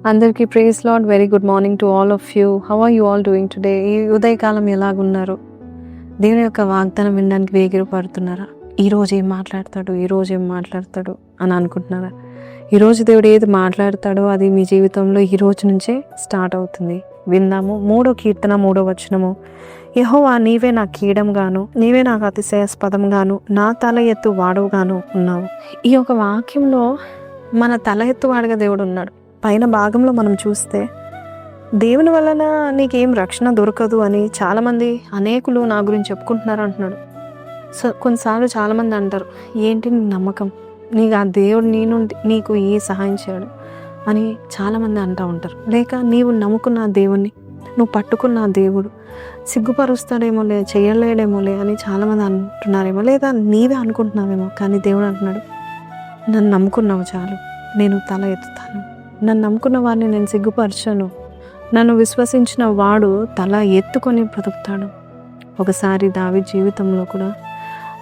అందరికీ praise Lord. Very good morning to all of you. How are you all doing today? ఈ ఉదయకాలం ఎలాగున్నారు? దేవుని యొక్క వాగ్దానం వినడానికి వేగిరపడుతున్నారా? ఈరోజు ఏం మాట్లాడతాడు అని అనుకుంటున్నారా? ఈరోజు దేవుడు ఏది మాట్లాడతాడో అది మీ జీవితంలో ఈ రోజు నుంచే స్టార్ట్ అవుతుంది. విందాము. 3వ కీర్తన 3వ వచనము. యెహోవా, నీవే నా కీడంగాను, నీవే నాకు అతిశయాస్పదంగాను, నా తల ఎత్తు వాడవుగాను ఉన్నావు. ఈ యొక్క వాక్యంలో మన తల ఎత్తువాడుగా దేవుడు ఉన్నాడు. పైన భాగంలో మనం చూస్తే దేవుని వలన నీకేం రక్షణ దొరకదు అని చాలామంది అనేకులు నా గురించి చెప్పుకుంటున్నారు అంటున్నాడు. సో కొన్నిసార్లు చాలామంది అంటారు, ఏంటి నీ నమ్మకం, నీకు ఆ దేవుడు నీ నుండి నీకు ఏ సహాయం చేయడు అని చాలామంది అంటూ ఉంటారు. లేక నీవు నమ్ముకున్న దేవుణ్ణి, నువ్వు పట్టుకున్న దేవుడు సిగ్గుపరుస్తాడేమోలే, చేయలేడేమోలే అని చాలామంది అంటున్నారేమో, లేదా నీవే అనుకుంటున్నావేమో. కానీ దేవుడు అంటున్నాడు, నన్ను నమ్ముకున్నావు చాలు, నేను తల ఎత్తుతాను. నన్ను నమ్ముకున్న వాడిని నేను సిగ్గుపరచను. నన్ను విశ్వసించిన వాడు తల ఎత్తుకొని బ్రతుకుతాడు. ఒకసారి దావీదు జీవితంలో కూడా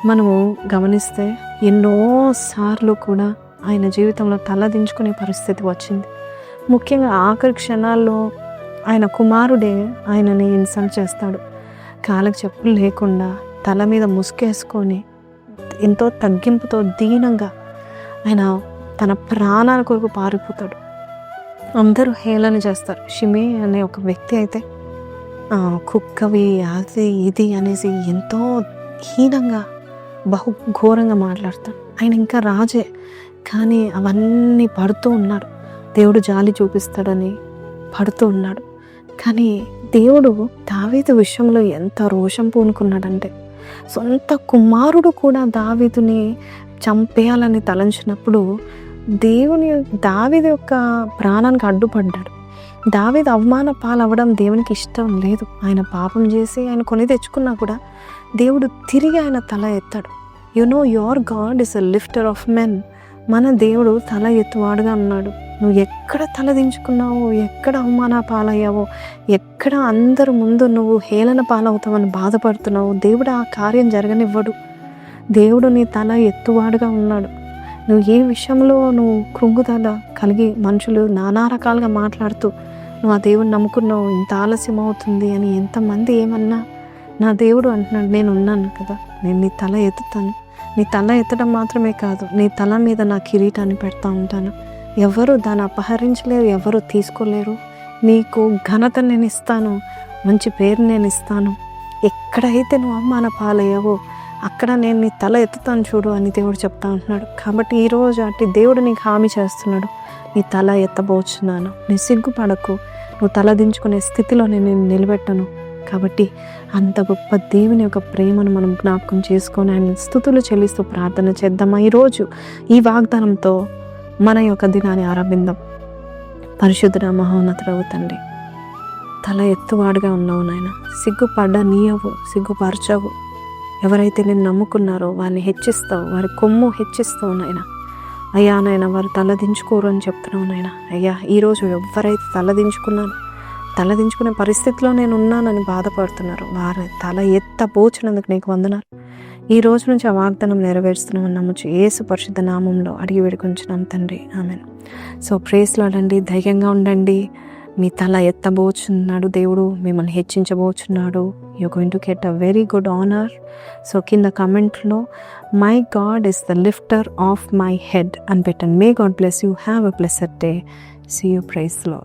మనము గమనిస్తే ఎన్నోసార్లు కూడా ఆయన జీవితంలో తల దించుకునే పరిస్థితి వచ్చింది. ముఖ్యంగా ఆఖరి క్షణాల్లో ఆయన కుమారుడే ఆయనని ఇన్సల్ట్ చేస్తాడు. కాళ్ళకి చెప్పులు లేకుండా తల మీద ముసుకేసుకొని ఎంతో తగ్గింపుతో దీనంగా ఆయన తన ప్రాణాల కొరకు పారిపోతాడు. అందరూ హేళన చేస్తారు. షిమే అనే ఒక వ్యక్తి అయితే కుక్కవి అది ఇది అనేసి ఎంతో హీనంగా బహు ఘోరంగా మాట్లాడతాడు. ఆయన ఇంకా రాజే, కానీ అవన్నీ పడుతూ ఉన్నాడు. దేవుడు జాలి చూపిస్తాడని పడుతూ ఉన్నాడు. కానీ దేవుడు దావీదు విషయంలో ఎంత రోషం పూనుకున్నాడంటే, సొంత కుమారుడు కూడా దావీదుని చంపేయాలని తలంచినప్పుడు దావీదు యొక్క ప్రాణానికి అడ్డుపడ్డాడు. దావీదు అవమాన పాలవ్వడం దేవునికి ఇష్టం లేదు. ఆయన పాపం చేసి ఆయన కొని తెచ్చుకున్నా కూడా దేవుడు తిరిగి ఆయన తల ఎత్తాడు. Your God is a lifter of men. మన దేవుడు తల ఎత్తువాడుగా ఉన్నాడు. నువ్వు ఎక్కడ తల దించుకున్నావో, ఎక్కడ అవమాన పాలయ్యావో, ఎక్కడ అందరు ముందు నువ్వు హేళన పాలవుతావని బాధపడుతున్నావు, దేవుడు ఆ కార్యం జరగనివ్వడు. దేవుడు నీ తల ఎత్తువాడుగా ఉన్నాడు. నువ్వు ఏ విషయంలో నువ్వు కృంగుదల కలిగి మనుషులు నానా రకాలుగా మాట్లాడుతూ నువ్వు ఆ దేవుడిని నమ్ముకున్నావు, ఇంత ఆలస్యం అవుతుంది అని ఎంతమంది ఏమన్నా, నా దేవుడు అంటున్నాడు, నేను ఉన్నాను కదా, నేను నీ తల ఎత్తుతాను. నీ తల ఎత్తడం మాత్రమే కాదు, నీ తల మీద నా కిరీటాన్ని పెడతా ఉంటాను. ఎవరు దాన్ని అపహరించలేరు, ఎవరు తీసుకోలేరు. నీకు ఘనత నేను ఇస్తాను, మంచి పేరు నేను ఇస్తాను. ఎక్కడైతే నువ్వు అవమాన పాలయ్యావో అక్కడ నేను నీ తల ఎత్తుతాను చూడు అని దేవుడు చెప్తా ఉంటున్నాడు. కాబట్టి ఈరోజు అట్టి దేవుడు నీకు హామీ చేస్తున్నాడు, నీ తల ఎత్తబోచున్నాను, నీ సిగ్గుపడకు, నువ్వు తల దించుకునే స్థితిలో నేను నిలబెట్టను. కాబట్టి అంత గొప్ప దేవుని యొక్క ప్రేమను మనం జ్ఞాపకం చేసుకొని ఆయన స్తుతులు చెల్లిస్తూ ప్రార్థన చేద్దామా? ఈరోజు ఈ వాగ్దానంతో మన యొక్క దినాన్ని ఆరంభిద్దాం. పరిశుద్ధ మహోన్నతుడవు తండ్రి, తల ఎత్తువాడుగా ఉన్నావు నాయన, సిగ్గుపడ్డ నీయవు, సిగ్గుపరచవు. ఎవరైతే నేను నమ్ముకున్నారో వారిని హెచ్చిస్తావు, వారి కొమ్ము హెచ్చిస్తావు నాయన. అయ్యా నాయన, వారు తలదించుకోరు అని చెప్తున్నావు నాయన. అయ్యా, ఈరోజు ఎవరైతే తలదించుకునే పరిస్థితిలో నేను ఉన్నానని బాధపడుతున్నారు, వారు తల ఎత్తబోచినందుకు నీకు వందనాలు. ఈ రోజు నుంచి ఆ వాగ్దానం నెరవేరుస్తున్నామని నమ్మచ్చు. యేసు పరిశుద్ధ నామంలో అడిగి వేడుకొంచున్నాం తండ్రి, ఆమేన్. సో ప్రేస్ లార్డ్, ధైర్యంగా ఉండండి. మీ తల ఎత్తబోచున్నాడు దేవుడు, మిమ్మల్ని హెచ్చించబోచున్నాడు. you're going to get a very good honor. So కింద కమెంట్లో my God is the lifter of my head అని పెట్టండి. May God bless you. Have a blessed day. See you. Praise lord.